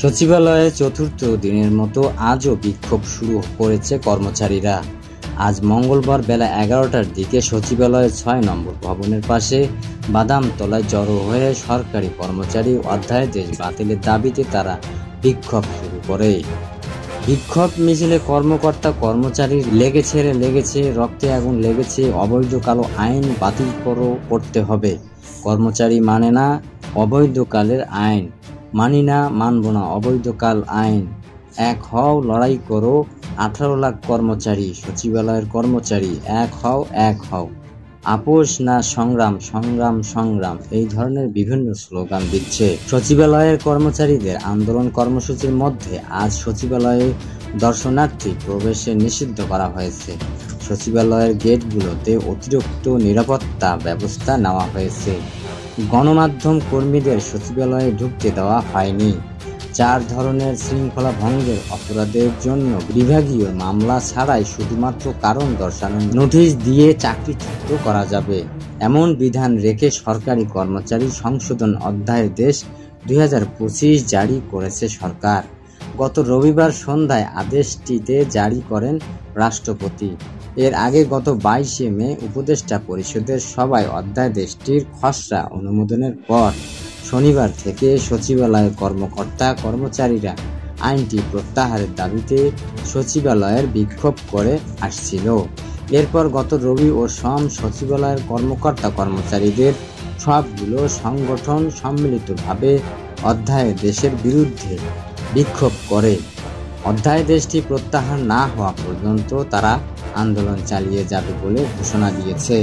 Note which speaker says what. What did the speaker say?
Speaker 1: সচিবালয়ে চতুর্থ দিনের মতো আজও বিক্ষোভ শুরু করেছে কর্মচারীরা। আজ মঙ্গলবার বেলা 11টার দিকে সচিবালয়ের 6 নম্বর ভবনের পাশে বাদামতলায় জড়ো হয়ে সরকারি কর্মচারী অধ্যাদেশ বাতিলের দাবিতে তারা বিক্ষোভ শুরু করে। বিক্ষোভ মিছিলে কর্মকর্তা কর্মচারীর লেগেছে রক্তে আগুন লেগেছে, অবৈধ কালো আইন বাতিল করতে হবে। কর্মচারী মানে না অবৈধকালের আইন, মানি না, মানব না অবৈধকাল আইন। এক হও, লড়াই করো। 18 লাখ কর্মচারী, সচিবালয়ের কর্মচারী, এক হও। আপোষ না সংগ্রাম, সংগ্রাম সংগ্রাম, এই ধরনের বিভিন্ন স্লোগান দিচ্ছে। সচিবালয়ের কর্মচারীদের আন্দোলন কর্মসূচির মধ্যে আজ সচিবালয়ে দর্শনার্থী প্রবেশে নিষিদ্ধ করা হয়েছে। সচিবালয়ের গেটগুলোতে অতিরিক্ত নিরাপত্তা ব্যবস্থা নেওয়া হয়েছে। গণমাধ্যম কর্মীদের সচিবালয়ে ঢুকতে দেওয়া হয়নি। 4 ধরনের শৃঙ্খলা ভঙ্গের অপরাধের জন্য বিভাগীয় মামলা ছাড়াই শুধুমাত্র কারণ দর্শানোর নোটিশ দিয়ে চাকরিচ্যুত করা যাবে, এমন বিধান রেখে সরকারি কর্মচারী সংশোধন অধ্যাদেশ 2025 জারি করেছে সরকার। গত রবিবার সন্ধ্যায় আদেশটিতে জারি করেন রাষ্ট্রপতি। এর আগে গত 22শে মে উপদেষ্টা পরিষদের সভায় অধ্যাদেশটির খসড়া অনুমোদনের পর শনিবার থেকে সচিবালয়ের কর্মচারীরা আইনটি প্রত্যাহারের দাবিতে সচিবালয়ের বিক্ষোভ করে আসছিল। এরপর গত রবি ও সোম সচিবালয়ের কর্মচারীদের সবগুলো সংগঠন সম্মিলিতভাবে অধ্যাদেশের বিরুদ্ধে বিক্ষোভ করে। অধ্যাদেশটি প্রত্যাহার না হওয়া পর্যন্ত তারা আন্দোলন চালিয়ে যাবে বলে ঘোষণা দিয়েছে।